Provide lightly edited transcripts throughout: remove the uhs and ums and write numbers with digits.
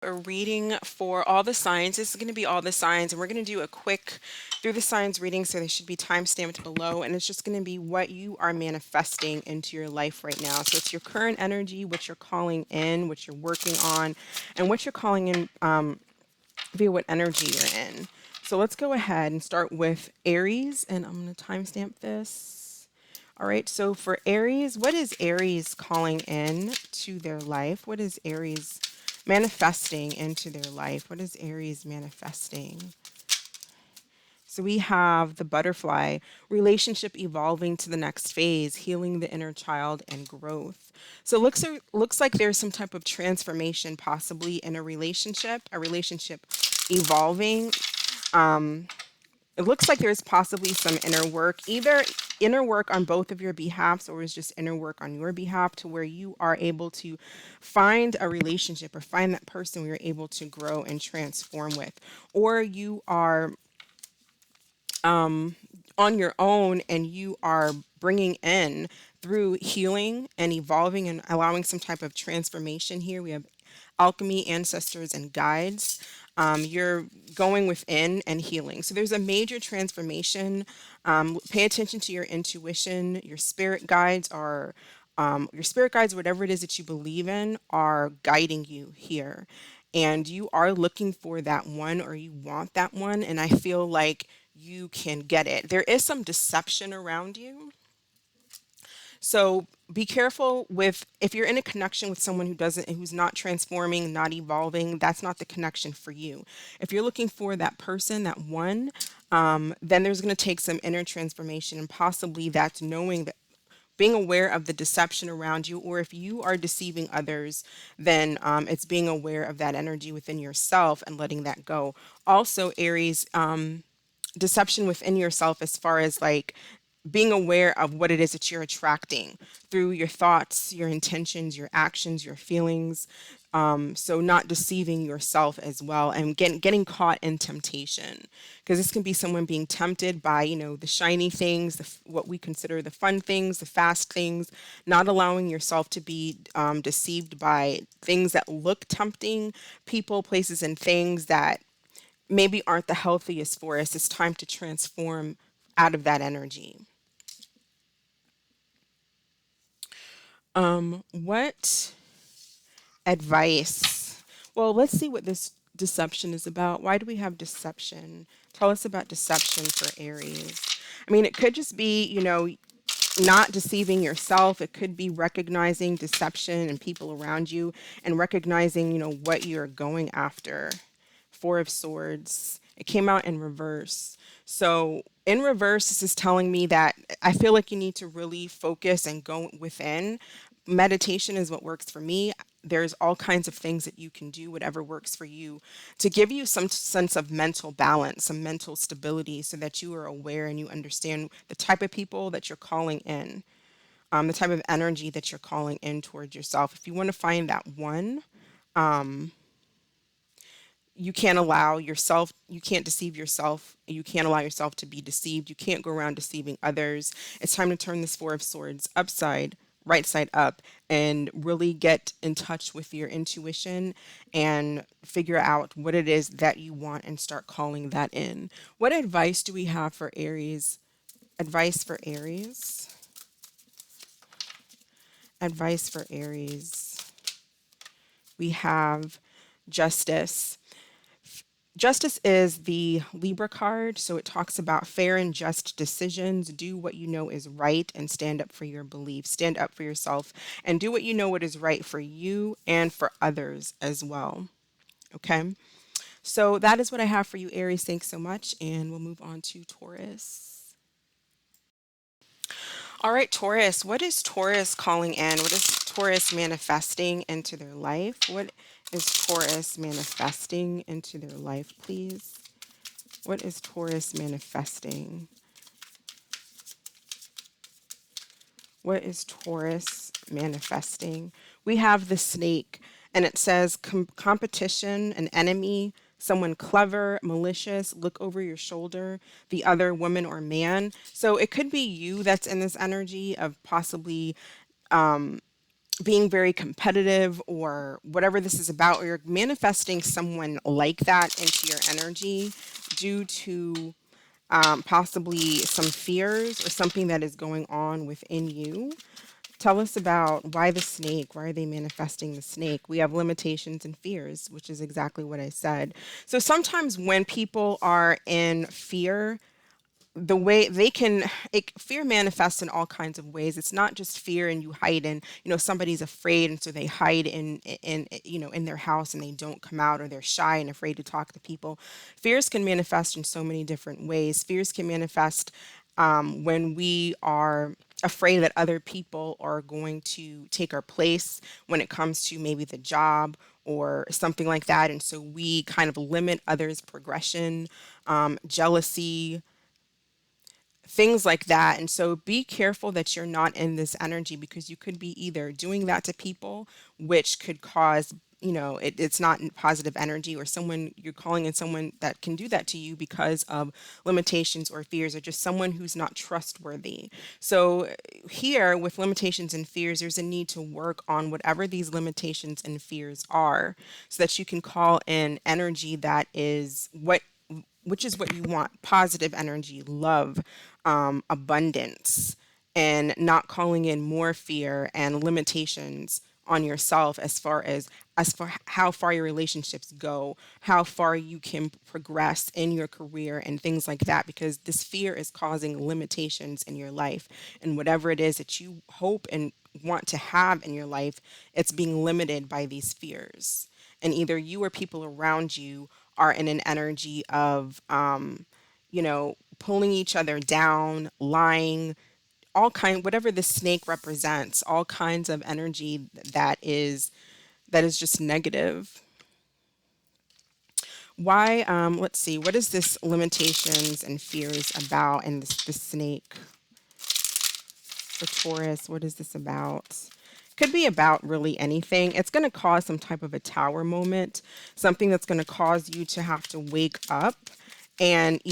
A reading for all the signs. This is going to be all the signs, and we're going to do a quick through the signs reading, so they should be time stamped below, and it's just going to be what you are manifesting into your life right now. So it's your current energy, what you're calling in, what you're working on, and what you're calling in via what energy you're in. So let's go ahead and start with Aries, and I'm going to timestamp this. All right, so for Aries, what is Aries calling in to their life? What is Aries manifesting into their life? What is Aries manifesting? So we have the butterfly, relationship evolving to the next phase, healing the inner child and growth. So looks like there's some type of transformation possibly in a relationship evolving. It looks like there's possibly some inner work, either inner work on both of your behalves or is just inner work on your behalf, to where you are able to find a relationship or find that person where you're able to grow and transform with, or you are on your own and you are bringing in through healing and evolving and allowing some type of transformation. Here we have alchemy, ancestors, and guides. You're going within and healing. So there's a major transformation. Pay attention to your intuition. Your spirit guides, whatever it is that you believe in, are guiding you here. And you are looking for that one, or you want that one. And I feel like you can get it. There is some deception around you. So be careful with, if you're in a connection with someone who's not transforming, not evolving, that's not the connection for you. If you're looking for that person, that one, then there's going to take some inner transformation, and possibly that's knowing that, being aware of the deception around you, or if you are deceiving others, then it's being aware of that energy within yourself and letting that go. Also, Aries, deception within yourself, as far as like being aware of what it is that you're attracting through your thoughts, your intentions, your actions, your feelings. So not deceiving yourself as well, and getting caught in temptation, because this can be someone being tempted by, the shiny things, what we consider the fun things, the fast things, not allowing yourself to be deceived by things that look tempting, people, places, and things that maybe aren't the healthiest for us. It's time to transform out of that energy. What advice? Well, let's see what this deception is about. Why do we have deception? Tell us about deception for Aries. I mean, it could just be, not deceiving yourself. It could be recognizing deception and people around you, and recognizing, what you're going after. Four of Swords. It came out in reverse. So in reverse, this is telling me that I feel like you need to really focus and go within. Meditation is what works for me. There's all kinds of things that you can do, whatever works for you, to give you some sense of mental balance, some mental stability, so that you are aware and you understand the type of people that you're calling in, the type of energy that you're calling in towards yourself. If you want to find that one, you can't deceive yourself. You can't allow yourself to be deceived. You can't go around deceiving others. It's time to turn this Four of Swords upside, right side up, and really get in touch with your intuition and figure out what it is that you want and start calling that in. What advice do we have for Aries? Advice for Aries. Advice for Aries. We have Justice. Justice is the Libra card, so it talks about fair and just decisions. Do what you know is right and stand up for your beliefs. Stand up for yourself and do what you know what is right for you and for others as well. Okay, so that is what I have for you, Aries. Thanks so much, and we'll move on to Taurus. All right, Taurus, what is Taurus calling in? What is Taurus manifesting into their life? What is Taurus manifesting into their life, please? What is Taurus manifesting? What is Taurus manifesting? We have the snake, and it says competition, an enemy, someone clever, malicious, look over your shoulder, the other woman or man. So it could be you that's in this energy of possibly being very competitive or whatever this is about, or you're manifesting someone like that into your energy due to possibly some fears or something that is going on within you. Tell us about why the snake. Why are they manifesting the snake? We have limitations and fears, which is exactly what I said. So sometimes when people are in fear, the way they can fear manifests in all kinds of ways. It's not just fear and you hide in, somebody's afraid and so they hide in their house and they don't come out, or they're shy and afraid to talk to people. Fears can manifest in so many different ways. Fears can manifest when we are afraid that other people are going to take our place when it comes to maybe the job or something like that, and so we kind of limit others' progression. Jealousy, things like that. And so be careful that you're not in this energy, because you could be either doing that to people, which could cause, it's not positive energy, or someone you're calling in someone that can do that to you because of limitations or fears, or just someone who's not trustworthy. So here with limitations and fears, there's a need to work on whatever these limitations and fears are, so that you can call in energy that is which is what you want: positive energy, love, abundance, and not calling in more fear and limitations on yourself as far how far your relationships go, how far you can progress in your career and things like that, because this fear is causing limitations in your life, and whatever it is that you hope and want to have in your life, it's being limited by these fears. And either you or people around you are in an energy of pulling each other down, lying, whatever the snake represents, all kinds of energy that is just negative. Why, let's see, what is this limitations and fears about in this snake for Taurus? What is this about? Could be about really anything. It's going to cause some type of a tower moment, something that's going to cause you to have to wake up and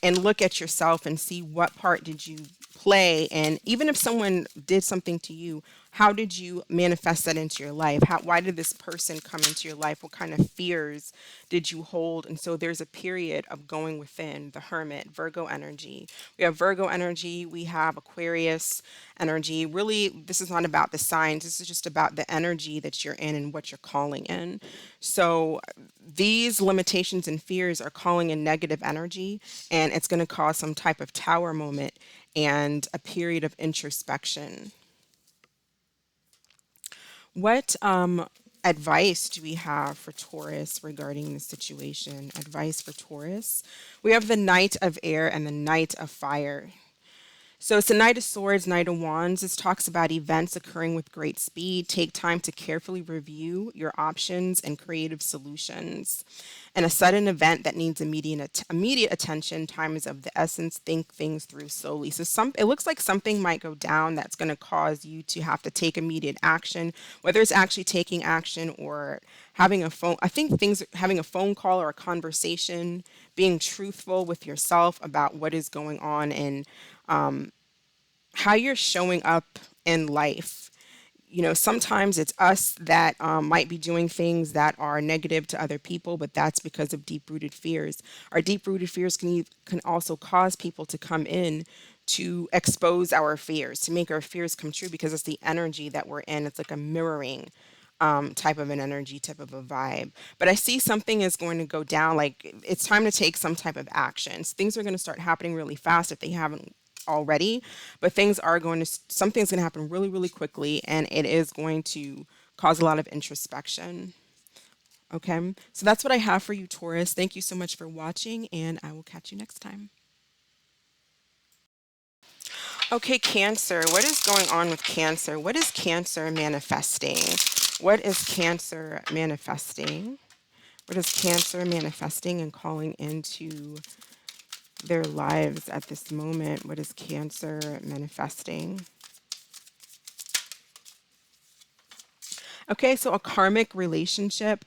and look at yourself and see what part did you play. And even if someone did something to you, how did you manifest that into your life? Why did this person come into your life? What kind of fears did you hold? And so there's a period of going within. The Hermit, Virgo energy. We have Virgo energy, we have Aquarius energy. Really, this is not about the signs. This is just about the energy that you're in and what you're calling in. So these limitations and fears are calling in negative energy, and it's going to cause some type of tower moment and a period of introspection. What advice do we have for Taurus regarding this situation? Advice for Taurus. We have the Knight of Air and the Knight of Fire. So it's the Knight of Swords, Knight of Wands. This talks about events occurring with great speed. Take time to carefully review your options and creative solutions. And a sudden event that needs immediate attention. Time is of the essence. Think things through slowly. So it looks like something might go down that's going to cause you to have to take immediate action, whether it's actually taking action or having a phone. I think things having a phone call or a conversation, being truthful with yourself about what is going on and how you're showing up in life. Sometimes it's us that might be doing things that are negative to other people, but that's because of deep-rooted fears. Our deep-rooted fears can also cause people to come in to expose our fears, to make our fears come true, because it's the energy that we're in. It's like a mirroring type of an energy, type of a vibe. But I see something is going to go down. Like it's time to take some type of actions. Things are going to start happening really fast if they haven't already, but something's going to happen really, really quickly, and it is going to cause a lot of introspection. Okay, so that's what I have for you, Taurus. Thank you so much for watching, and I will catch you next time. Okay, Cancer. What is going on with Cancer? What is Cancer manifesting? What is Cancer manifesting? What is Cancer manifesting and calling into their lives at this moment? What is Cancer manifesting? Okay, so a karmic relationship.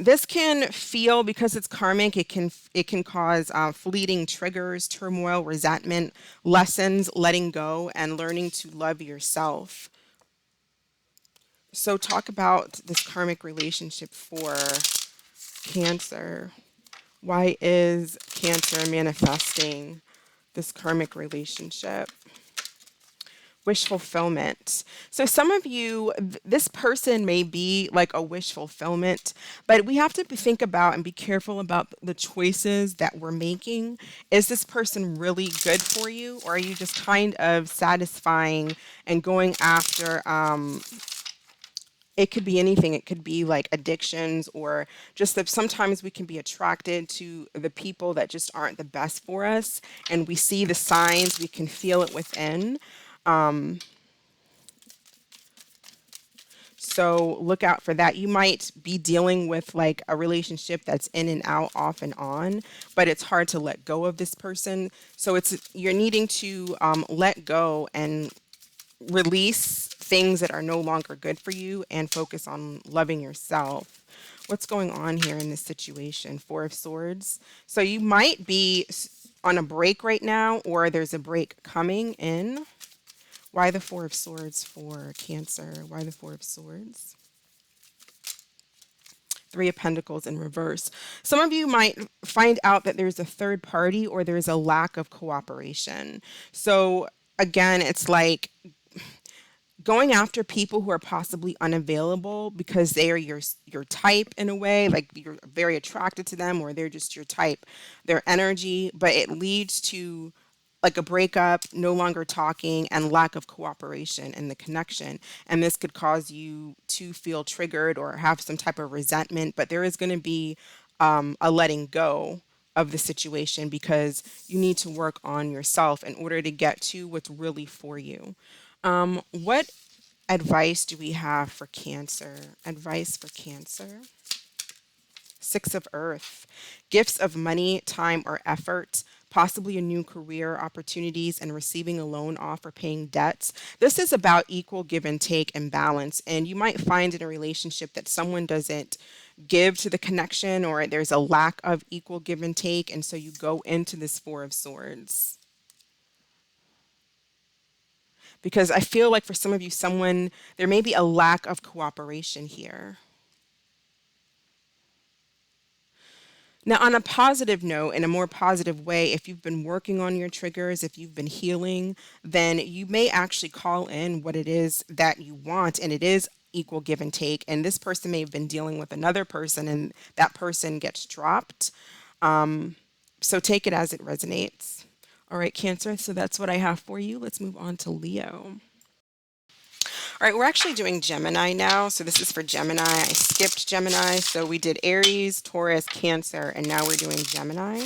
This can feel, because it's karmic, it can cause fleeting triggers, turmoil, resentment, lessons, letting go, and learning to love yourself. So talk about this karmic relationship for Cancer. Why is Cancer manifesting this karmic relationship? Wish fulfillment. So some of you, this person may be like a wish fulfillment, but we have to think about and be careful about the choices that we're making. Is this person really good for you, or are you just kind of satisfying and going after it could be anything. It could be like addictions, or just that sometimes we can be attracted to the people that just aren't the best for us, and we see the signs, we can feel it within. So look out for that. You might be dealing with like a relationship that's in and out, off and on, but it's hard to let go of this person. So you're needing to let go and release things that are no longer good for you and focus on loving yourself. What's going on here in this situation? Four of Swords. So you might be on a break right now, or there's a break coming in. Why the Four of Swords for Cancer? Why the Four of Swords? Three of Pentacles in reverse. Some of you might find out that there's a third party, or there's a lack of cooperation. So again, it's like going after people who are possibly unavailable because they are your type in a way, like you're very attracted to them, or they're just your type, their energy, but it leads to like a breakup, no longer talking, and lack of cooperation in the connection. And this could cause you to feel triggered or have some type of resentment, but there is going to be a letting go of the situation, because you need to work on yourself in order to get to what's really for you. What advice do we have for Cancer? Advice for Cancer. Six of Earth. Gifts of money, time, or effort. Possibly a new career opportunities, and receiving a loan off or paying debts. This is about equal give and take and balance. And you might find in a relationship that someone doesn't give to the connection, or there's a lack of equal give and take. And so you go into this Four of Swords. Because I feel like for some of you, there may be a lack of cooperation here. Now, on a positive note, in a more positive way, if you've been working on your triggers, if you've been healing, then you may actually call in what it is that you want, and it is equal give and take. And this person may have been dealing with another person, and that person gets dropped. So take it as it resonates. All right, Cancer, so that's what I have for you. Let's move on to Leo. All right, we're actually doing Gemini now. So this is for Gemini. I skipped Gemini. So we did Aries, Taurus, Cancer, and now we're doing Gemini.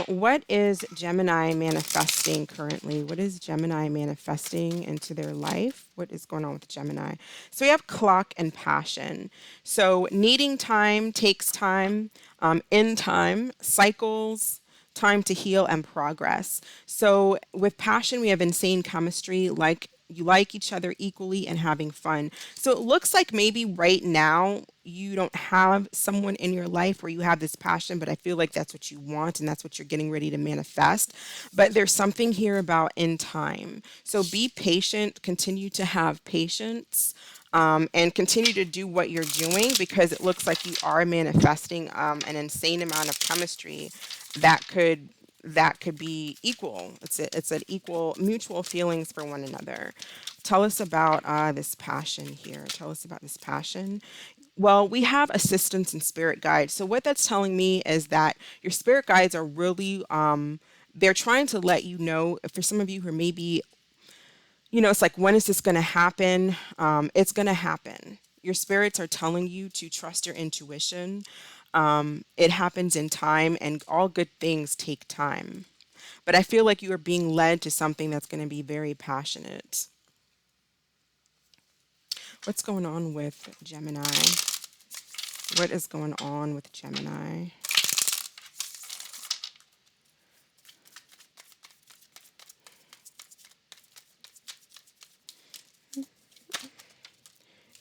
What is Gemini manifesting currently? What is Gemini manifesting into their life? What is going on with Gemini? So we have clock and passion. So needing time takes time, in time, cycles, time to heal, and progress. So with passion, we have insane chemistry, like you like each other equally and having fun. So it looks like maybe right now you don't have someone in your life where you have this passion, but I feel like that's what you want and that's what you're getting ready to manifest. But there's something here about in time. So be patient, continue to have patience. And continue to do what you're doing, because it looks like you are manifesting an insane amount of chemistry that could be equal. It's an equal mutual feelings for one another. Tell us about this passion here. Tell us about this passion. Well, we have assistants and spirit guides. So what that's telling me is that your spirit guides are really they're trying to let you know, for some of you who are maybe, it's like, when is this going to happen? It's going to happen. Your spirits are telling you to trust your intuition. It happens in time, and all good things take time. But I feel like you are being led to something that's going to be very passionate. What's going on with Gemini? What is going on with Gemini?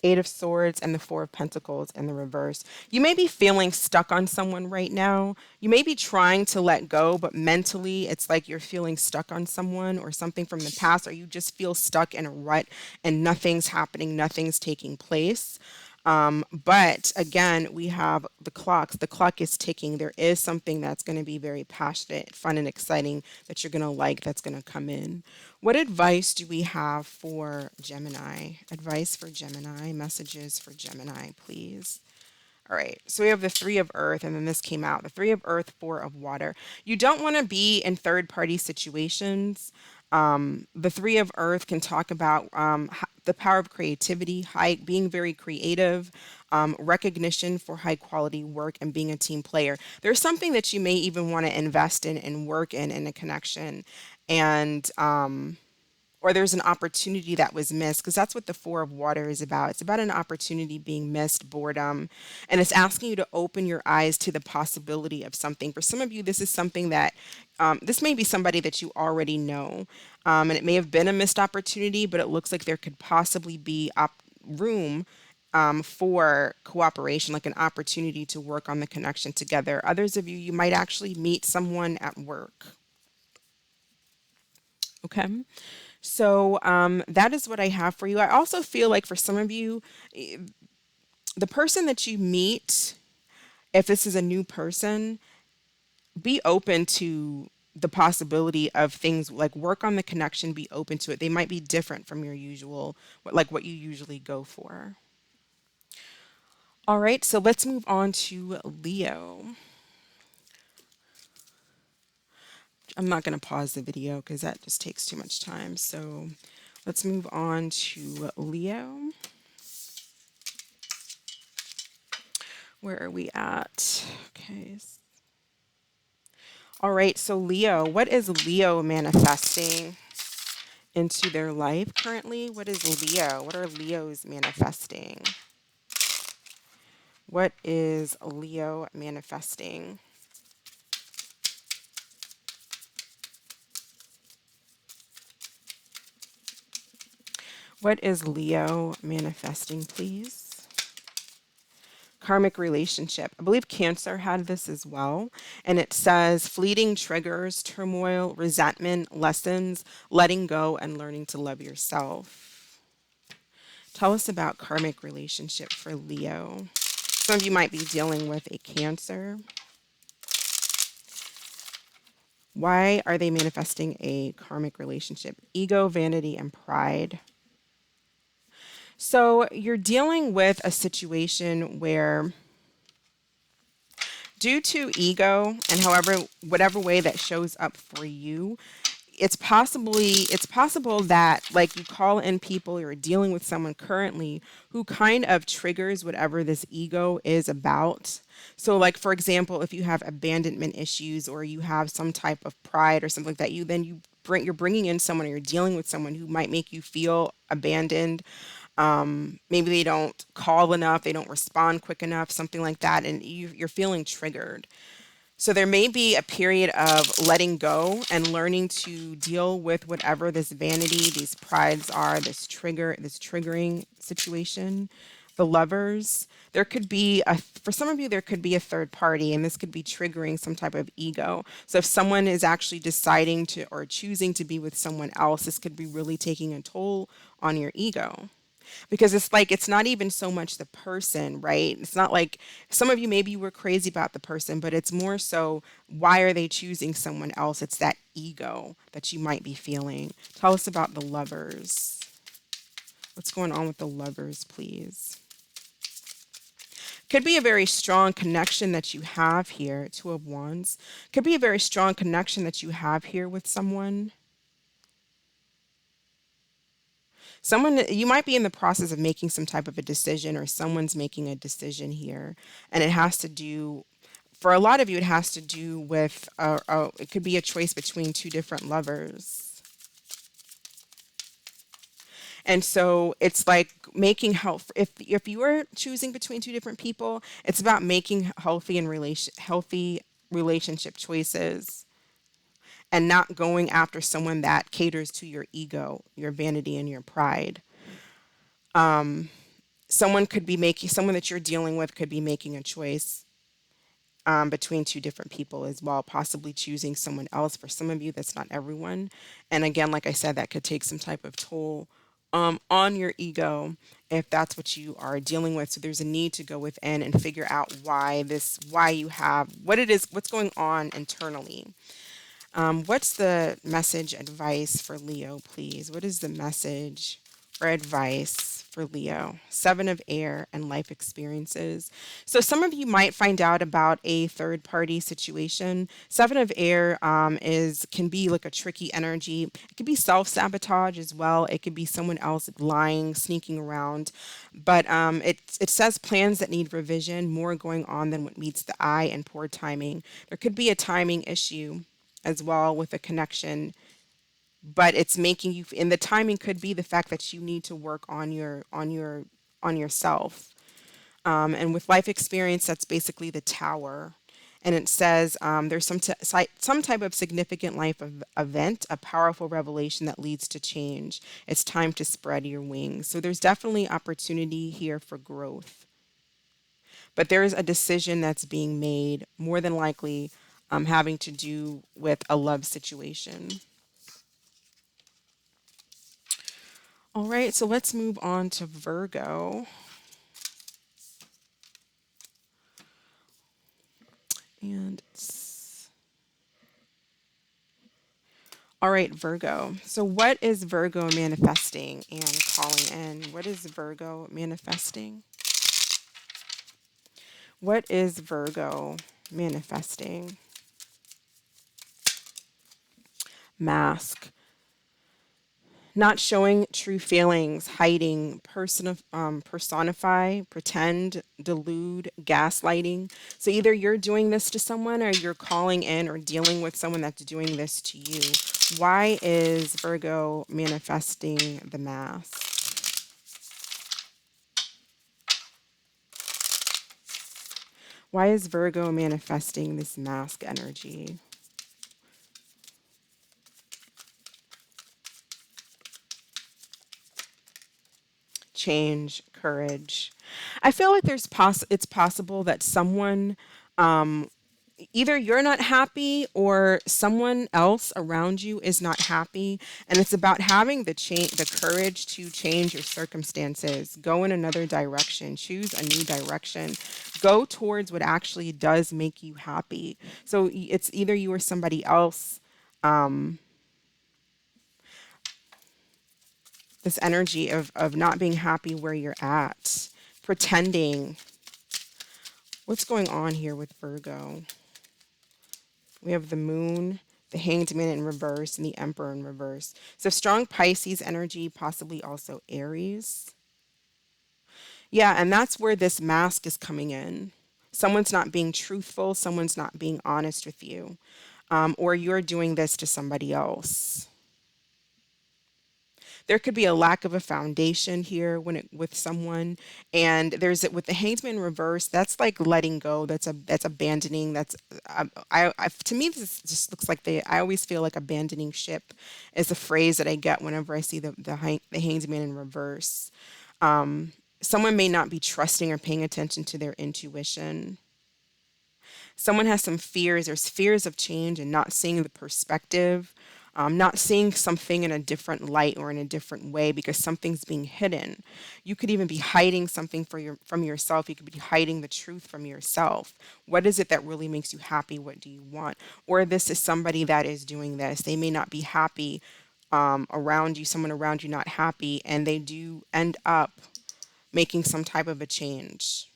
Eight of Swords and the Four of Pentacles in the reverse. You may be feeling stuck on someone right now. You may be trying to let go, but mentally it's like you're feeling stuck on someone or something from the past, or you just feel stuck in a rut and nothing's happening, nothing's taking place. But again, we have the clocks. The clock is ticking. There is something that's going to be very passionate, fun, and exciting that you're going to like that's going to come in. What advice do we have for Gemini? Advice for Gemini, messages for Gemini, please. All right, so we have the Three of Earth, and then this came out. The Three of Earth, Four of Water. You don't want to be in third-party situations. The Three of Earth can talk about the power of creativity, being very creative, recognition for high-quality work, and being a team player. There's something that you may even want to invest in and work in a connection, and or there's an opportunity that was missed, because that's what the Four of Water is about. It's about an opportunity being missed, boredom, and it's asking you to open your eyes to the possibility of something. For some of you, this is something that this may be somebody that you already know, and it may have been a missed opportunity, but it looks like there could possibly be room for cooperation, like an opportunity to work on the connection together. Others of you, you might actually meet someone at work. Okay. So that is what I have for you. I also feel like for some of you, the person that you meet, if this is a new person, be open to the possibility of things, like work on the connection, be open to it. They might be different from your usual, like what you usually go for. All right, so let's move on to Leo. I'm not going to pause the video because that just takes too much time. So let's move on to Leo. Where are we at? Okay. All right, so Leo, what is Leo manifesting into their life currently? What is Leo? What are Leos manifesting? What is Leo manifesting? What is Leo manifesting, please? Karmic relationship. I believe Cancer had this as well. And it says fleeting triggers, turmoil, resentment, lessons, letting go, and learning to love yourself. Tell us about karmic relationship for Leo. Some of you might be dealing with a Cancer. Why are they manifesting a karmic relationship? Ego, vanity, and pride. So you're dealing with a situation where, due to ego and whatever way that shows up for you, it's possible that like you call in people, you're dealing with someone currently who kind of triggers whatever this ego is about. So like, for example, if you have abandonment issues or you have some type of pride or something like that, you're bringing in someone, or you're dealing with someone who might make you feel abandoned. Maybe they don't call enough, they don't respond quick enough, something like that, and you're feeling triggered. So there may be a period of letting go and learning to deal with whatever this vanity, these prides are, this triggering situation. The Lovers, there could be for some of you, there could be a third party, and this could be triggering some type of ego. So if someone is actually deciding to or choosing to be with someone else, this could be really taking a toll on your ego. Because it's like, it's not even so much the person, right? It's not like some of you, maybe you were crazy about the person, but it's more so, why are they choosing someone else? It's that ego that you might be feeling. Tell us about the Lovers. What's going on with the Lovers, please? Could be a very strong connection that you have here. Two of Wands. Could be a very strong connection that you have here with someone. Someone, you might be in the process of making some type of a decision, or someone's making a decision here, and it has to do, for a lot of you, it has to do with it could be a choice between two different lovers. And so it's like making health. If you are choosing between two different people, it's about making healthy relationship choices, and not going after someone that caters to your ego, your vanity, and your pride. someone that you're dealing with could be making a choice between two different people as well, possibly choosing someone else. For some of you, that's not everyone. And again, like I said, that could take some type of toll on your ego if that's what you are dealing with. So there's a need to go within and figure out why you have what it is, what's going on internally. What's the message advice for Leo, please? What is the message or advice for Leo? Seven of Air and life experiences. So some of you might find out about a third party situation. Seven of Air is can be like a tricky energy. It could be self sabotage as well. It could be someone else lying, sneaking around. But it says plans that need revision, more going on than what meets the eye, and poor timing. There could be a timing issue as well with a connection, but it's making you, and the timing could be the fact that you need to work on yourself. And with life experience, that's basically the tower. And it says there's some type of significant event, a powerful revelation that leads to change. It's time to spread your wings. So there's definitely opportunity here for growth. But there's a decision that's being made, more than likely having to do with a love situation. All right, so let's move on to Virgo. And all right, Virgo. So what is Virgo manifesting and calling in? What is Virgo manifesting? What is Virgo manifesting? Mask. Not showing true feelings, hiding, personify, pretend, delude, gaslighting. So either you're doing this to someone or you're calling in or dealing with someone that's doing this to you. Why is Virgo manifesting the mask? Why is Virgo manifesting this mask energy? Change, courage. I feel like it's possible that someone either you're not happy or someone else around you is not happy, and it's about having the courage to change your circumstances, go in another direction, choose a new direction, go towards what actually does make you happy. So it's either you or somebody else. This energy of not being happy where you're at, pretending. What's going on here with Virgo? We have the moon, the hanged man in reverse, and the emperor in reverse. So strong Pisces energy, possibly also Aries. Yeah, and that's where this mask is coming in. Someone's not being truthful, someone's not being honest with you, or you're doing this to somebody else. There could be a lack of a foundation here with someone, and there's with the hanged man reverse, that's like letting go, that's abandoning, that's to me this just looks like I always feel like abandoning ship is a phrase that I get whenever I see the hanged man in reverse. Someone may not be trusting or paying attention to their intuition. Someone has some fears. There's fears of change and not seeing the perspective, not seeing something in a different light or in a different way because something's being hidden. You could even be hiding something from yourself. You could be hiding the truth from yourself. What is it that really makes you happy? What do you want? Or this is somebody that is doing this. They may not be happy around you, someone around you not happy, and they do end up making some type of a change.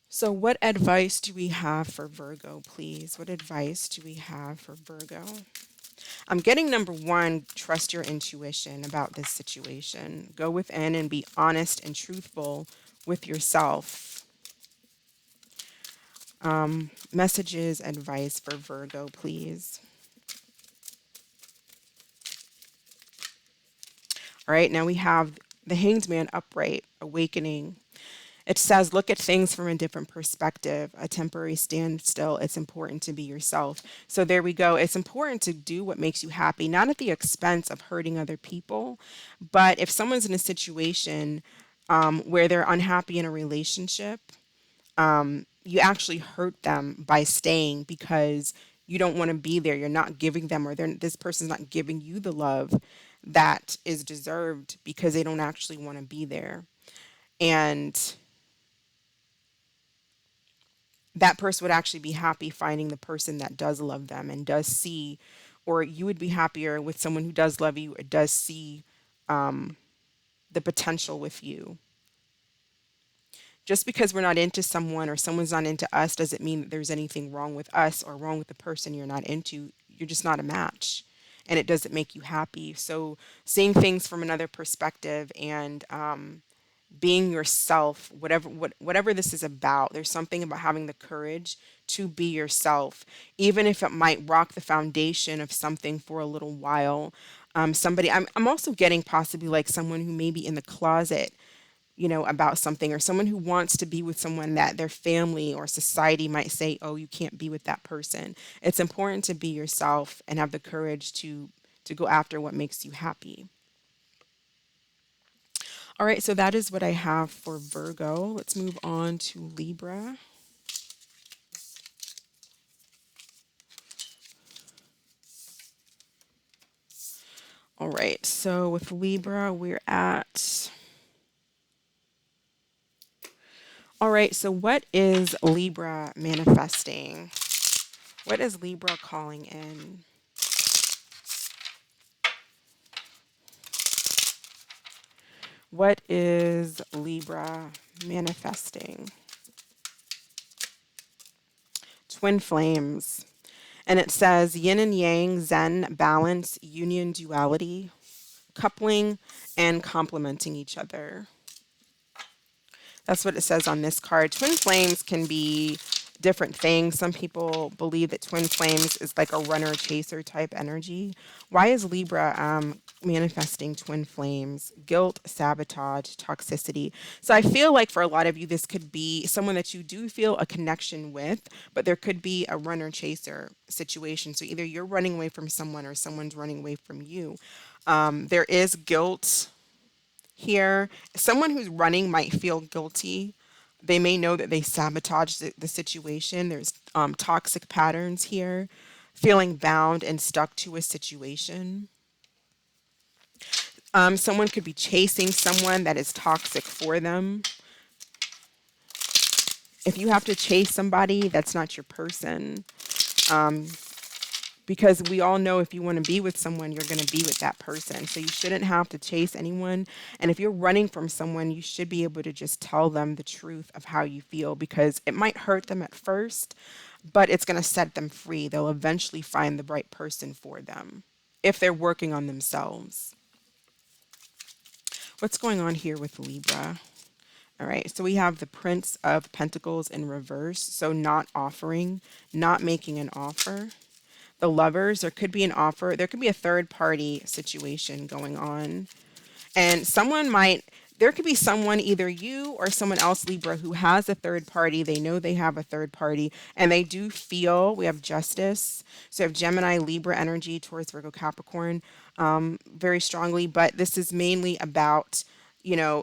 So, what advice do we have for Virgo, please? What advice do we have for Virgo? I'm getting number one, trust your intuition about this situation. Go within and be honest and truthful with yourself. Messages, advice for Virgo, please. All right, now we have the Hanged Man upright, awakening. It says, look at things from a different perspective, a temporary standstill. It's important to be yourself. So there we go. It's important to do what makes you happy, not at the expense of hurting other people. But if someone's in a situation where they're unhappy in a relationship, you actually hurt them by staying because you don't want to be there. You're not giving them, or this person's not giving you the love that is deserved because they don't actually want to be there. And that person would actually be happy finding the person that does love them and does see, or you would be happier with someone who does love you or does see the potential with you. Just because we're not into someone or someone's not into us doesn't mean that there's anything wrong with us or wrong with the person you're not into. You're just not a match. And it doesn't make you happy. So seeing things from another perspective and being yourself, whatever this is about, there's something about having the courage to be yourself, even if it might rock the foundation of something for a little while. I'm also getting possibly like someone who may be in the closet, about something, or someone who wants to be with someone that their family or society might say, oh, you can't be with that person. It's important to be yourself and have the courage to go after what makes you happy. All right, so that is what I have for Virgo. Let's move on to Libra. All right, so with Libra, we're at. All right, so what is Libra manifesting? What is Libra calling in? What is Libra manifesting? Twin flames. And it says yin and yang, zen, balance, union, duality, coupling, and complementing each other. That's what it says on this card. Twin flames can be different things. Some people believe that twin flames is like a runner chaser type energy. Why is Libra manifesting twin flames? Guilt, sabotage, toxicity. So I feel like for a lot of you, this could be someone that you do feel a connection with, but there could be a runner chaser situation. So either you're running away from someone or someone's running away from you. There is guilt here. Someone who's running might feel guilty. They may know that they sabotaged the situation. There's toxic patterns here, feeling bound and stuck to a situation. Someone could be chasing someone that is toxic for them. If you have to chase somebody, that's not your person. Because we all know if you want to be with someone, you're going to be with that person. So you shouldn't have to chase anyone. And if you're running from someone, you should be able to just tell them the truth of how you feel, because it might hurt them at first, but it's going to set them free. They'll eventually find the right person for them if they're working on themselves. What's going on here with Libra? All right, so we have the Prince of Pentacles in reverse. So not offering, not making an offer. The Lovers, there could be an offer. There could be a third party situation going on. And there could be someone, either you or someone else, Libra, who has a third party. They know they have a third party and they do feel, we have Justice. So we have Gemini, Libra energy towards Virgo, Capricorn very strongly. But this is mainly about,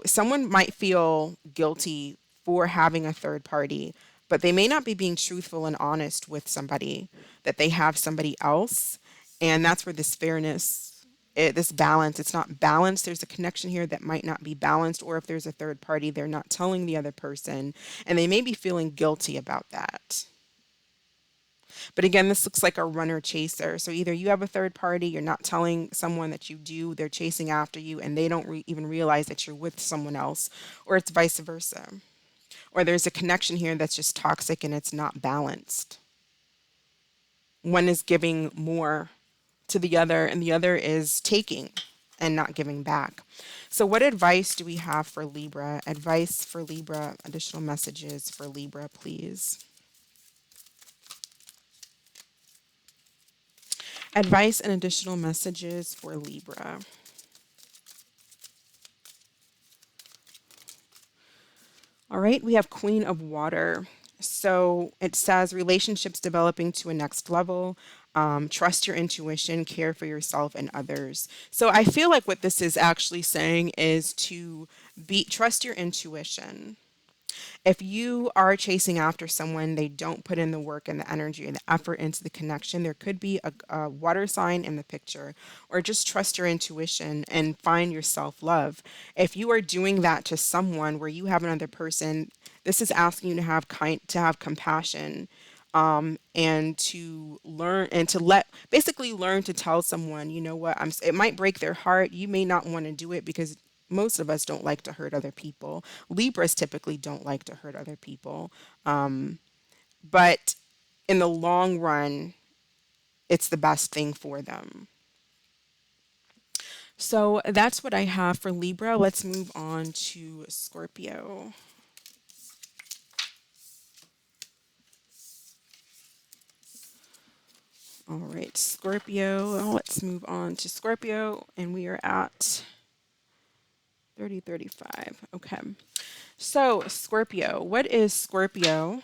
someone might feel guilty for having a third party, but they may not be being truthful and honest with somebody, that they have somebody else. And that's where this fairness, this balance, it's not balanced. There's a connection here that might not be balanced. Or if there's a third party, they're not telling the other person, and they may be feeling guilty about that. But again, this looks like a runner chaser. So either you have a third party, you're not telling someone that you do, they're chasing after you, and they don't even realize that you're with someone else, or it's vice versa. Or there's a connection here that's just toxic and it's not balanced. One is giving more to the other, and the other is taking and not giving back. So what advice do we have for Libra? Advice for Libra, additional messages for Libra, please. Advice and additional messages for Libra. All right, we have Queen of Water. So it says relationships developing to a next level. Trust your intuition, care for yourself and others. So I feel like what this is actually saying is to be trust your intuition. If you are chasing after someone, they don't put in the work and the energy and the effort into the connection, there could be a water sign in the picture, or just trust your intuition and find your self love. If you are doing that to someone where you have another person, this is asking you to have to have compassion, and to learn and to let basically learn to tell someone, you know what, it might break their heart. You may not want to do it because most of us don't like to hurt other people. Libras typically don't like to hurt other people. But in the long run, it's the best thing for them. So that's what I have for Libra. Let's move on to Scorpio. All right, Scorpio. Let's move on to Scorpio, and we are at 3035. Okay. So, Scorpio, what is Scorpio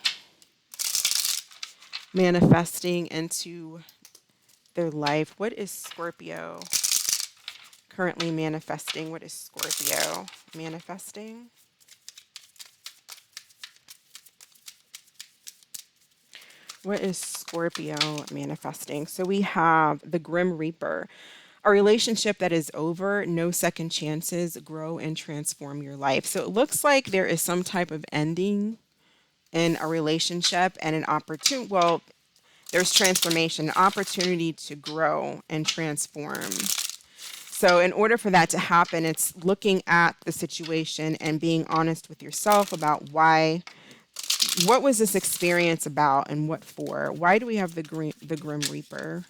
manifesting into their life? What is Scorpio currently manifesting? What is Scorpio manifesting? What is Scorpio manifesting? So we have the Grim Reaper. A relationship that is over, no second chances, grow and transform your life. So it looks like there is some type of ending in a relationship and an opportunity. Well, there's transformation, an opportunity to grow and transform. So, in order for that to happen, it's looking at the situation and being honest with yourself about why, what was this experience about and what for? Why do we have the Grim Reaper?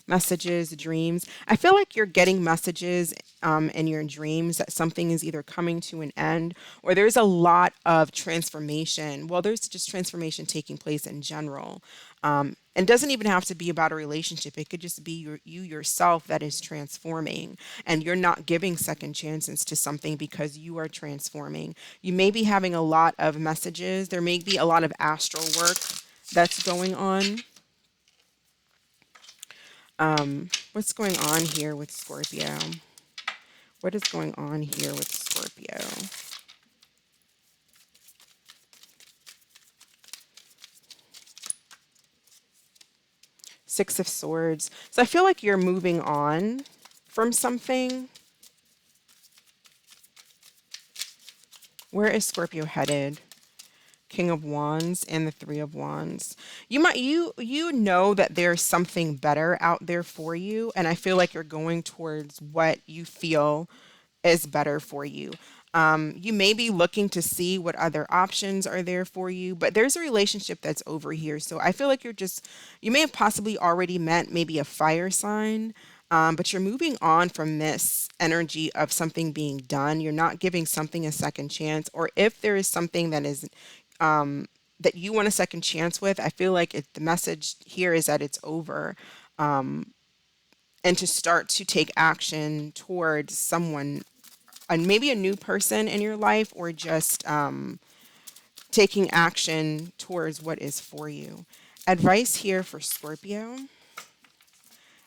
Messages, dreams. I feel like you're getting messages in your dreams that something is either coming to an end or there's a lot of transformation. Well, there's just transformation taking place in general. And doesn't even have to be about a relationship. It could just be you yourself that is transforming, and you're not giving second chances to something because you are transforming. You may be having a lot of messages. There may be a lot of astral work that's going on. What's going on here with Scorpio? What is going on here with Scorpio? Six of Swords. So I feel like you're moving on from something. Where is Scorpio headed? King of Wands and the Three of Wands. You know that there's something better out there for you, and I feel like you're going towards what you feel is better for you. You may be looking to see what other options are there for you, but there's a relationship that's over here. So I feel like you may have possibly already met maybe a fire sign, but you're moving on from this energy of something being done. You're not giving something a second chance, or if there is something that is that you want a second chance with, I feel like the message here is that it's over, and to start to take action towards someone, and maybe a new person in your life, or just taking action towards what is for you. Advice here for Scorpio.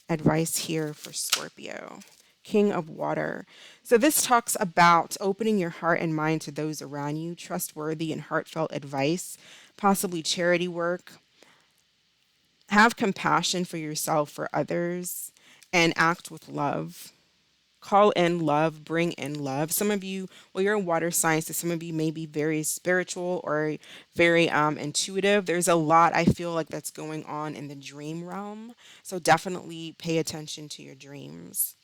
Advice here for Scorpio. King of Water. So this talks about opening your heart and mind to those around you, trustworthy and heartfelt advice, possibly charity work. Have compassion for yourself, for others, and act with love. Call in love, bring in love. Some of you, well, you're in water signs, so some of you may be very spiritual or very intuitive. There's a lot I feel like that's going on in the dream realm. So definitely pay attention to your dreams.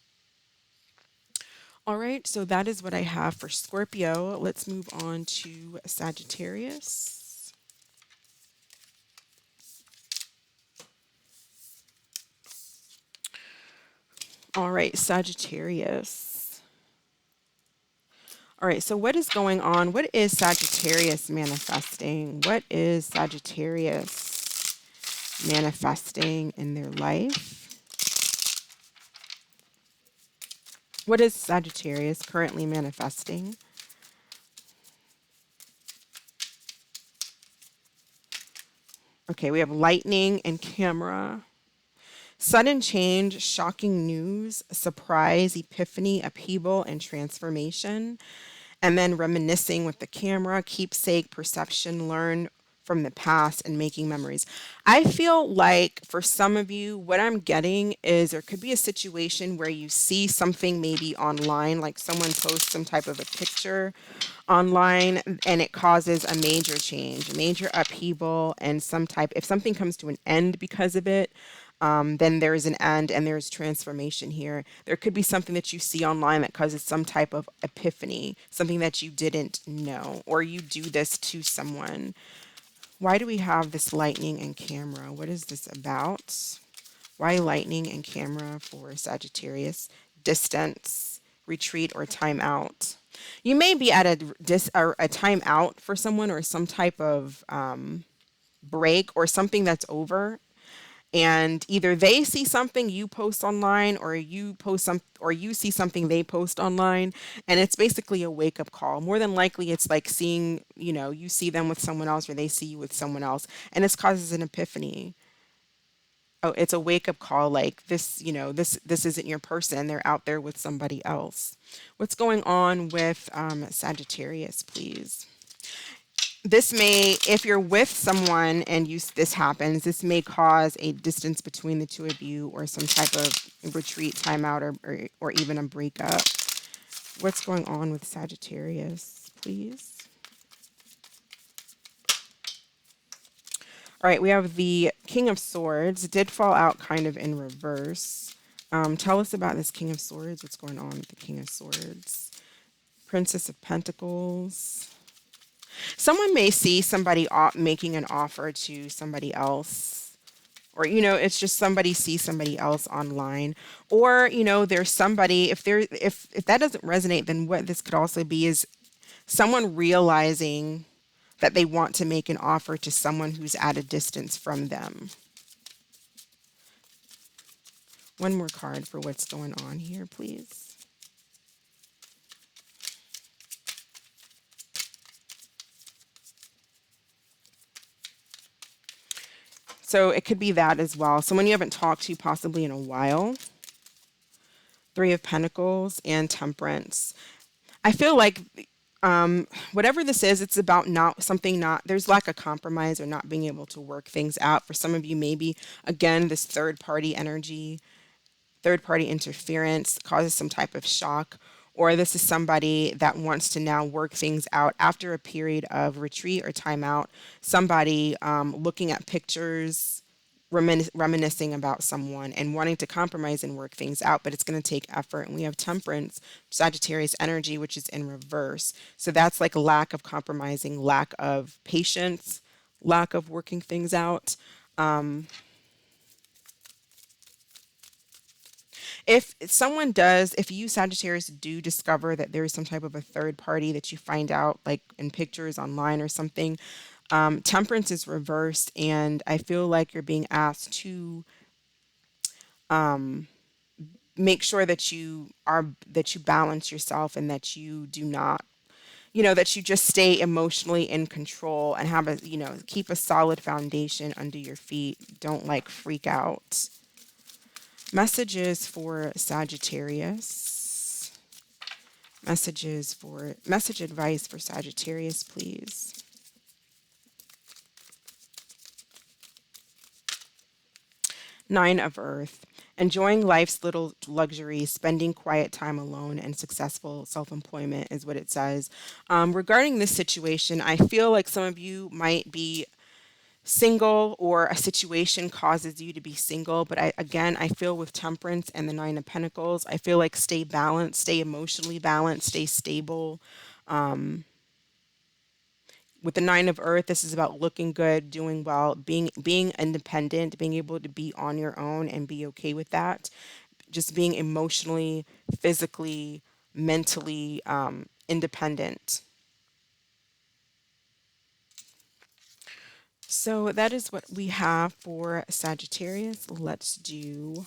All right, so that is what I have for Scorpio. Let's move on to Sagittarius. All right, Sagittarius. All right, so what is going on? What is Sagittarius manifesting? What is Sagittarius manifesting in their life? What is Sagittarius currently manifesting? Okay, we have lightning and camera. Sudden change, shocking news, surprise, epiphany, upheaval, and transformation. And then reminiscing with the camera, keepsake, perception, learn from the past, and making memories. I feel like for some of you, what I'm getting is there could be a situation where you see something maybe online, like someone posts some type of a picture online, and it causes a major change, a major upheaval, and some type, if something comes to an end because of it, then there's an end and there's transformation here. There could be something that you see online that causes some type of epiphany, something that you didn't know, or you do this to someone. Why do we have this lightning and camera? What is this about? Why lightning and camera for Sagittarius? Distance, retreat, or time out. You may be at a time out for someone, or some type of break, or something that's over, and either they see something you post online, or you see something they post online, and it's basically a wake up call. More than likely it's like seeing, you see them with someone else, or they see you with someone else, and this causes an epiphany. Oh, it's a wake up call, like this, this isn't your person, they're out there with somebody else. What's going on with Sagittarius, please? This may, if you're with someone and this happens, this may cause a distance between the two of you, or some type of retreat, timeout, or even a breakup. What's going on with Sagittarius, please? All right, we have the King of Swords. It did fall out kind of in reverse. Tell us about this King of Swords. What's going on with the King of Swords? Princess of Pentacles. Someone may see somebody making an offer to somebody else, or it's just somebody sees somebody else online, or there's somebody, if that doesn't resonate, then what this could also be is someone realizing that they want to make an offer to someone who's at a distance from them. One more card for what's going on here, please. So it could be that as well. Someone you haven't talked to possibly in a while. Three of Pentacles and Temperance. I feel like whatever this is, it's about there's lack of compromise, or not being able to work things out. For some of you, maybe, again, this third party energy, third party interference causes some type of shock, or this is somebody that wants to now work things out after a period of retreat or timeout. Somebody looking at pictures, reminiscing about someone, and wanting to compromise and work things out, but it's going to take effort. And we have Temperance, Sagittarius energy, which is in reverse. So that's like lack of compromising, lack of patience, lack of working things out. If you Sagittarius do discover that there is some type of a third party that you find out, like in pictures online or something, Temperance is reversed, and I feel like you're being asked to make sure that you balance yourself, and that you do not, that you just stay emotionally in control, and keep a solid foundation under your feet. Don't like freak out. Messages for Sagittarius. Message advice for Sagittarius, please. Nine of Earth. Enjoying life's little luxuries, spending quiet time alone, and successful self-employment is what it says. Regarding this situation, I feel like some of you might be single, or a situation causes you to be single. But I feel with Temperance and the Nine of Pentacles, I feel like stay balanced, stay emotionally balanced, stay stable. With the Nine of Earth, this is about looking good, doing well, being independent, being able to be on your own and be okay with that. Just being emotionally, physically, mentally independent. So that is what we have for Sagittarius. Let's do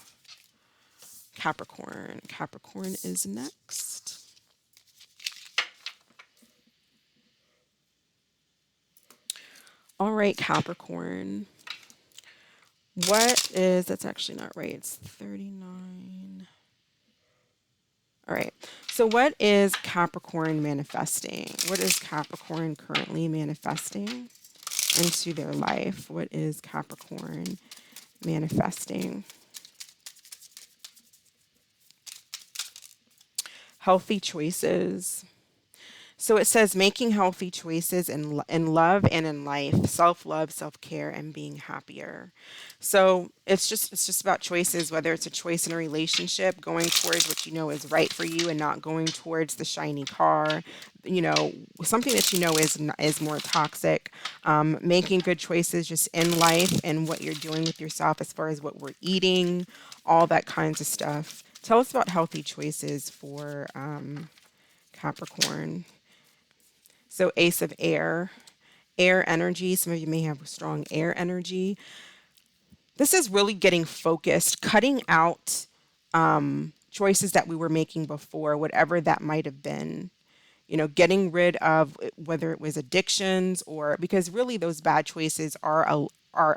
Capricorn. Capricorn is next. All right, Capricorn. What is, that's actually not right. It's 39. All right. So what is Capricorn manifesting? What is Capricorn currently manifesting into their life? What is Capricorn manifesting? Healthy choices. So it says making healthy choices in love and in life, self-love, self-care, and being happier. So it's just about choices, whether it's a choice in a relationship, going towards what you know is right for you and not going towards the shiny car, you know, something that you know is more toxic. Making good choices just in life and what you're doing with yourself as far as what we're eating, all that kinds of stuff. Tell us about healthy choices for Capricorn. So Ace of Air, air energy. Some of you may have strong air energy. This is really getting focused, cutting out choices that we were making before, whatever that might have been. You know, getting rid of whether it was addictions or because really those bad choices are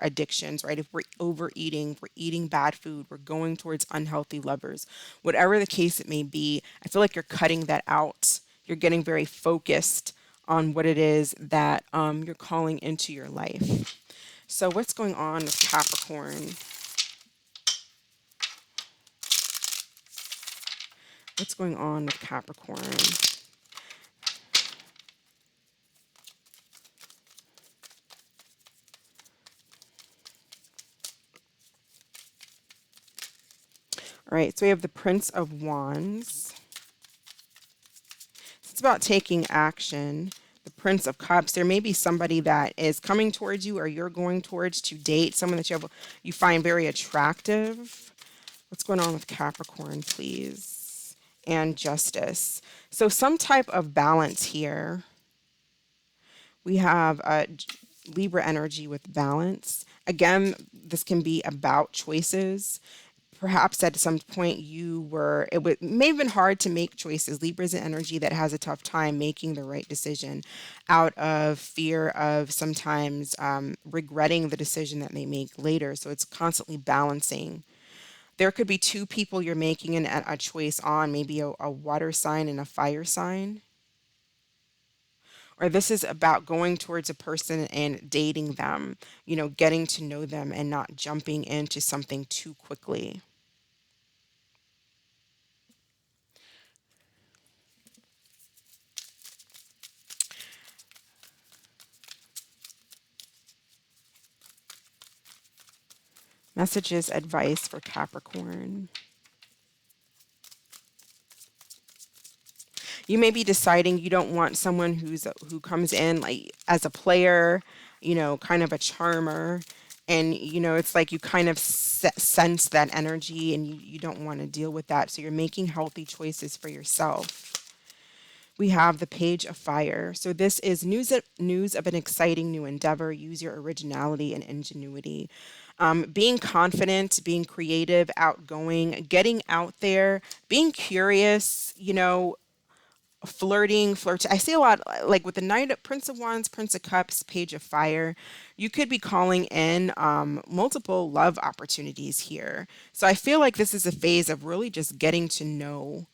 addictions, right? If we're overeating, we're eating bad food, we're going towards unhealthy lovers, whatever the case it may be, I feel like you're cutting that out. You're getting very focused on what it is that you're calling into your life. So, what's going on with Capricorn? What's going on with Capricorn? All right, so we have the Prince of Wands. It's about taking action. The Prince of Cups. There may be somebody that is coming towards you, or you're going towards to date someone that you find very attractive. What's going on with Capricorn, please? And Justice. So some type of balance here. We have Libra energy with balance. Again, this can be about choices. Perhaps at some point it may have been hard to make choices. Libra is an energy that has a tough time making the right decision out of fear of sometimes regretting the decision that they make later. So it's constantly balancing. There could be two people you're making a choice on, maybe a water sign and a fire sign. Or this is about going towards a person and dating them, you know, getting to know them and not jumping into something too quickly. Messages, advice for Capricorn. You may be deciding you don't want someone who comes in like as a player, you know, kind of a charmer. And, you know, it's like you kind of sense that energy and you don't want to deal with that. So you're making healthy choices for yourself. We have the Page of Fire. So this is news of an exciting new endeavor. Use your originality and ingenuity. Being confident, being creative, outgoing, getting out there, being curious, you know, flirt. I see a lot like with the Knight of Prince of Wands, Prince of Cups, Page of Fire. You could be calling in multiple love opportunities here. So I feel like this is a phase of really just getting to know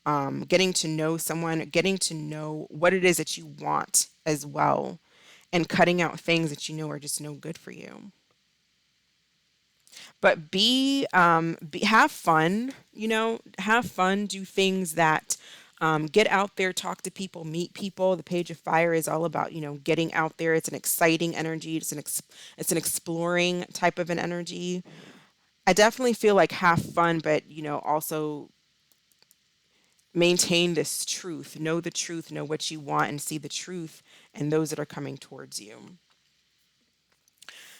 someone, getting to know what it is that you want as well, and cutting out things that you know are just no good for you. But have fun, you know, have fun, do things that get out there, talk to people, meet people. The Page of Fire is all about, you know, getting out there. It's an exciting energy. It's an exploring type of an energy. I definitely feel like have fun, but you know, also maintain this truth, know the truth, know what you want, and see the truth and those that are coming towards you.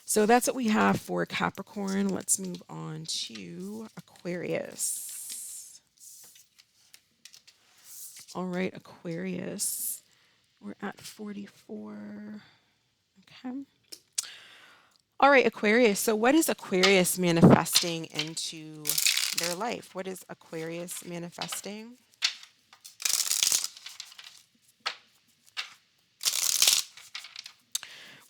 So that's what we have for Capricorn. Let's move on to Aquarius. All right, Aquarius. We're at 44. Okay. All right, Aquarius. So what is Aquarius manifesting into their life? What is Aquarius manifesting?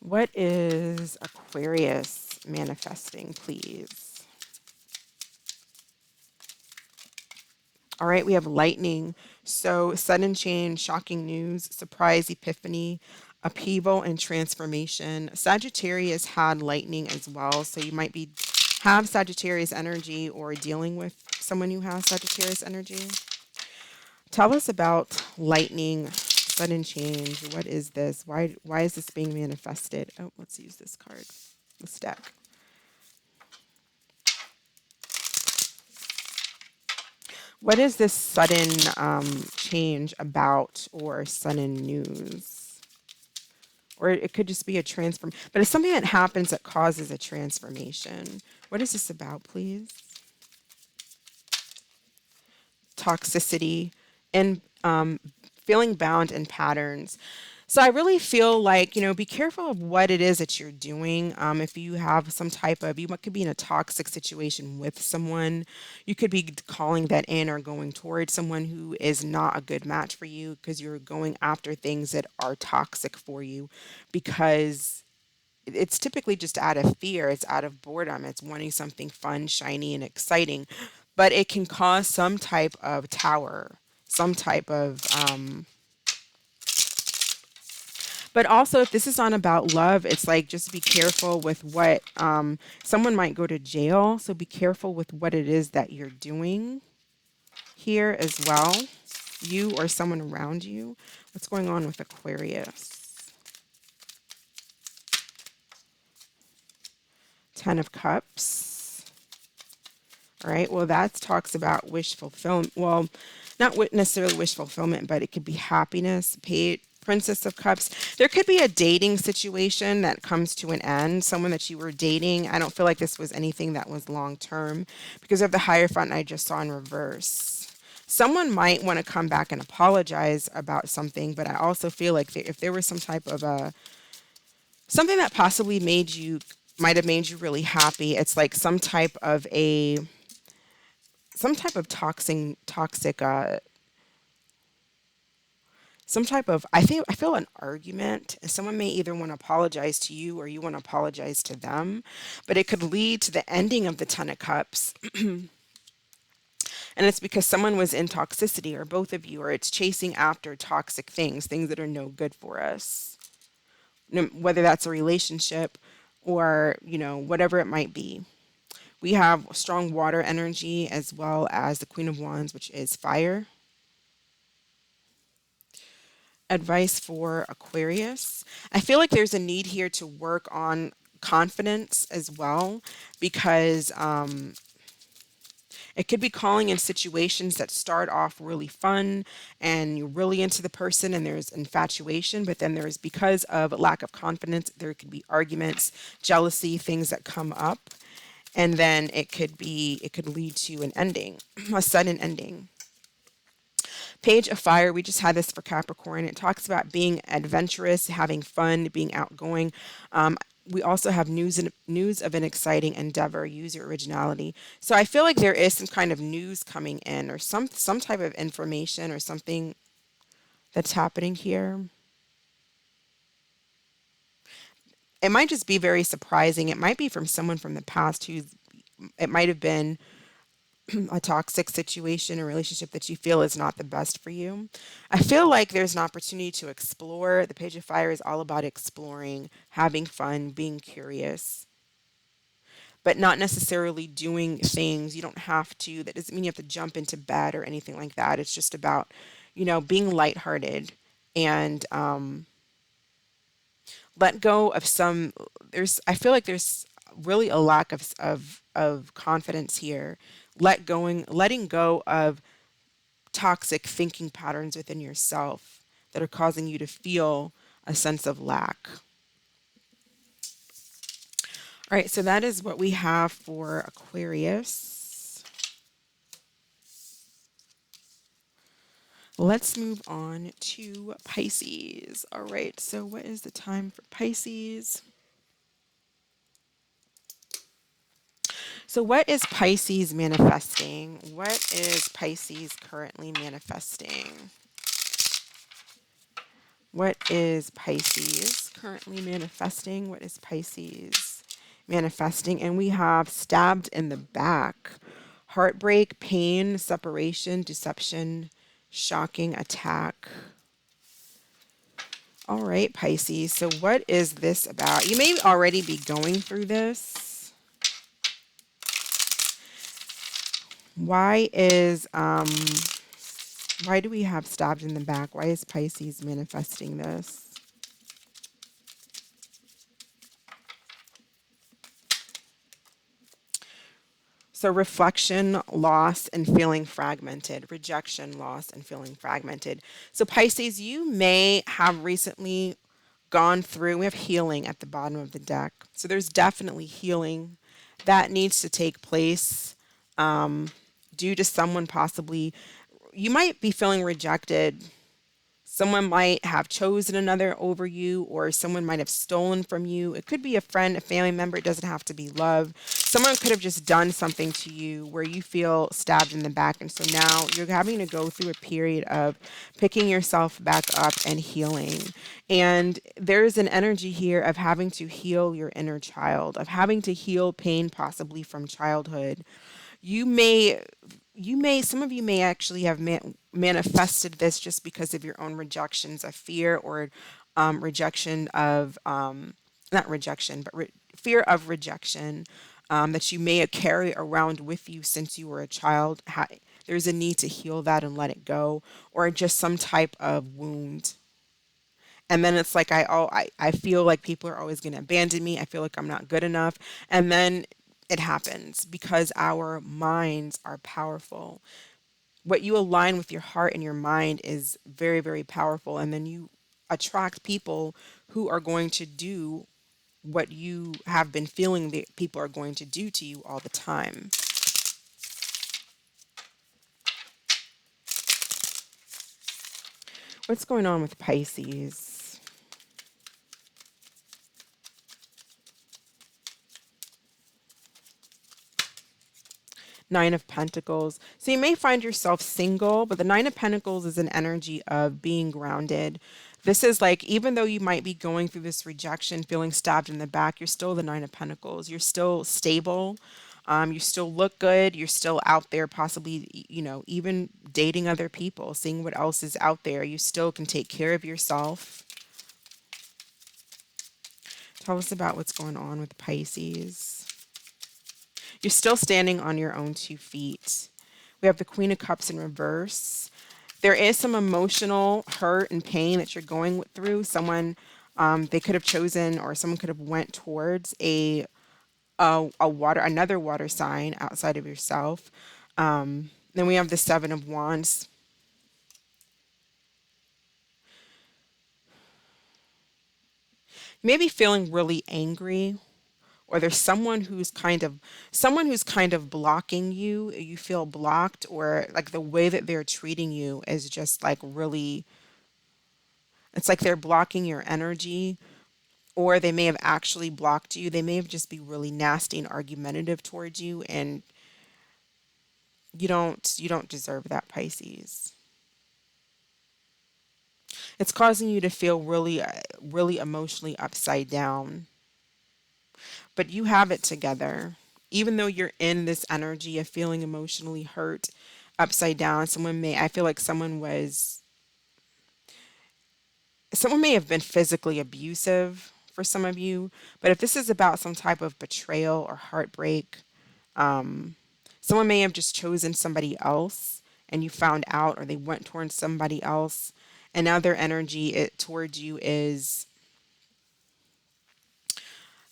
What is Aquarius manifesting, please? All right, we have lightning. So sudden change, shocking news, surprise, epiphany, upheaval, and transformation. Sagittarius had lightning as well. So you might be have Sagittarius energy or dealing with someone who has Sagittarius energy. Tell us about lightning, sudden change. What is this? Why is this being manifested? Oh, let's use this card, this deck. What is this sudden change about, or sudden news? Or it could just be a transform, but it's something that happens that causes a transformation. What is this about, please? Toxicity and feeling bound in patterns. So I really feel like, be careful of what it is that you're doing. If you have some type of, you could be in a toxic situation with someone, you could be calling that in or going towards someone who is not a good match for you because you're going after things that are toxic for you, because it's typically just out of fear, it's out of boredom, it's wanting something fun, shiny, and exciting. But it can cause some type of tower, some type of but also, if this is on about love, it's like just be careful with what someone might go to jail. So be careful with what it is that you're doing here as well. You or someone around you. What's going on with Aquarius? 10 of Cups. All right. Well, that talks about wish fulfillment. Well, not necessarily wish fulfillment, but it could be happiness. Princess of Cups. There could be a dating situation that comes to an end. Someone that you were dating. I don't feel like this was anything that was long term because of the Hierophant I just saw in reverse. Someone might want to come back and apologize about something, but I also feel like if there was some type of something that possibly might have made you really happy. It's like some type of toxic some type of I feel an argument. Someone may either want to apologize to you or you want to apologize to them, but it could lead to the ending of the 10 of Cups. And it's because someone was in toxicity, or both of you, or it's chasing after toxic things that are no good for us. Whether that's a relationship or, whatever it might be. We have strong water energy as well as the Queen of Wands, which is fire. Advice for Aquarius. I feel like there's a need here to work on confidence as well, because it could be calling in situations that start off really fun and you're really into the person and there's infatuation, but then there's, because of lack of confidence, there could be arguments, jealousy, things that come up. And then it could lead to an ending, a sudden ending. Page of Fire, we just had this for Capricorn. It talks about being adventurous, having fun, being outgoing. We also have news of an exciting endeavor. Use your originality. So I feel like there is some kind of news coming in, or some type of information or something that's happening here. It might just be very surprising. It might be from someone from the past it might have been a toxic situation or relationship that you feel is not the best for you. I feel like there's an opportunity to explore. The Page of Fire is all about exploring, having fun, being curious, but not necessarily doing things. You don't have to, that doesn't mean you have to jump into bed or anything like that. It's just about, being lighthearted and let go of I feel like there's really a lack of confidence here. Letting go of toxic thinking patterns within yourself that are causing you to feel a sense of lack. All right, so that is what we have for Aquarius. Let's move on to Pisces. All right, so what is the time for Pisces? So what is Pisces manifesting? What is Pisces currently manifesting? What is Pisces currently manifesting? What is Pisces manifesting, and we have stabbed in the back. Heartbreak, pain, separation, deception, shocking attack. All right, Pisces. So what is this about? You may already be going through this. Why do we have stabbed in the back? Why is Pisces manifesting this? So reflection, loss, and feeling fragmented. Rejection, loss, and feeling fragmented. So Pisces, you may have recently gone through, we have healing at the bottom of the deck. So there's definitely healing that needs to take place due to someone possibly, you might be feeling rejected. Someone might have chosen another over you, or someone might have stolen from you. It could be a friend, a family member. It doesn't have to be love. Someone could have just done something to you where you feel stabbed in the back. And so now you're having to go through a period of picking yourself back up and healing. And there's an energy here of having to heal your inner child, of having to heal pain possibly from childhood. Some of you may actually have manifested this just because of your own rejections of fear, or rejection of, not rejection, but fear of rejection, that you may carry around with you since you were a child. There's a need to heal that and let it go, or just some type of wound. And then it's like, I feel like people are always going to abandon me. I feel like I'm not good enough. And then it happens because our minds are powerful. What you align with your heart and your mind is very, very powerful. And then you attract people who are going to do what you have been feeling that people are going to do to you all the time. What's going on with Pisces? Nine of Pentacles. So you may find yourself single, but the Nine of Pentacles is an energy of being grounded. This is like, even though you might be going through this rejection, feeling stabbed in the back, you're still the Nine of Pentacles. You're still stable. You still look good. You're still out there, possibly, even dating other people, seeing what else is out there. You still can take care of yourself. Tell us about what's going on with Pisces. You're still standing on your own 2 feet. We have the Queen of Cups in reverse. There is some emotional hurt and pain that you're going through. Someone, they could have chosen, or someone could have went towards another water sign outside of yourself. Then we have the Seven of Wands. You may be feeling really angry, or there's someone who's kind of blocking you. You feel blocked, or like the way that they're treating you is just like really, it's like they're blocking your energy, or they may have actually blocked you. They may have just be really nasty and argumentative towards you, and you don't deserve that, Pisces. It's causing you to feel really, really emotionally upside down. But you have it together. Even though you're in this energy of feeling emotionally hurt, upside down, I feel like someone may have been physically abusive for some of you. But if this is about some type of betrayal or heartbreak, someone may have just chosen somebody else and you found out, or they went towards somebody else. And now their energy towards you is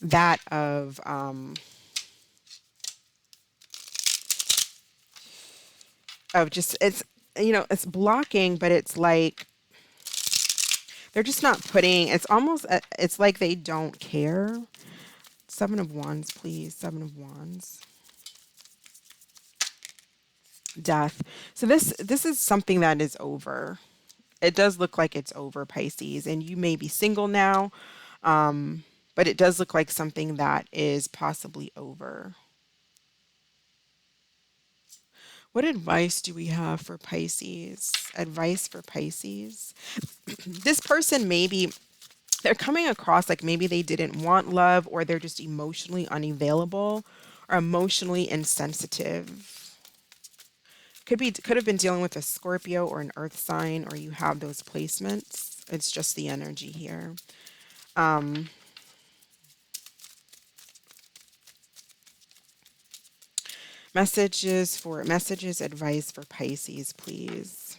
that of just, it's blocking, but it's like they're just not putting, it's like they don't care. Seven of Wands, please. Seven of Wands. Death. So this is something that is over. It does look like it's over, Pisces, and you may be single now, but it does look like something that is possibly over. What advice do we have for Pisces? Advice for Pisces. This person maybe they're coming across like maybe they didn't want love, or they're just emotionally unavailable or emotionally insensitive. Could have been dealing with a Scorpio or an earth sign, or you have those placements. It's just the energy here. Messages, advice for Pisces, please.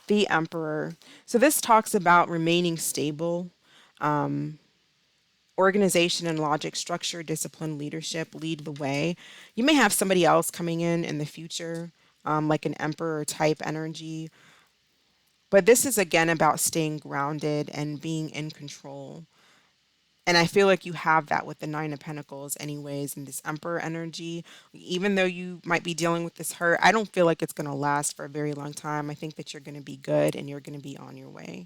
The Emperor. So this talks about remaining stable, organization and logic, structure, discipline, leadership, lead the way. You may have somebody else coming in the future, like an Emperor type energy. But this is again about staying grounded and being in control. And I feel like you have that with the Nine of Pentacles, anyways, and this Emperor energy. Even though you might be dealing with this hurt, I don't feel like it's going to last for a very long time. I think that you're going to be good and you're going to be on your way,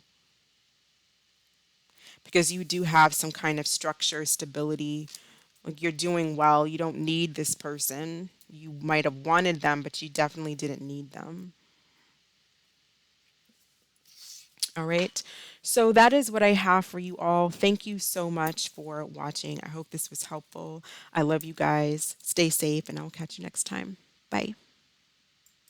because you do have some kind of structure, stability. Like, you're doing well. You don't need this person. You might have wanted them, but you definitely didn't need them. All right. So that is what I have for you all. Thank you so much for watching. I hope this was helpful. I love you guys. Stay safe, and I'll catch you next time. Bye.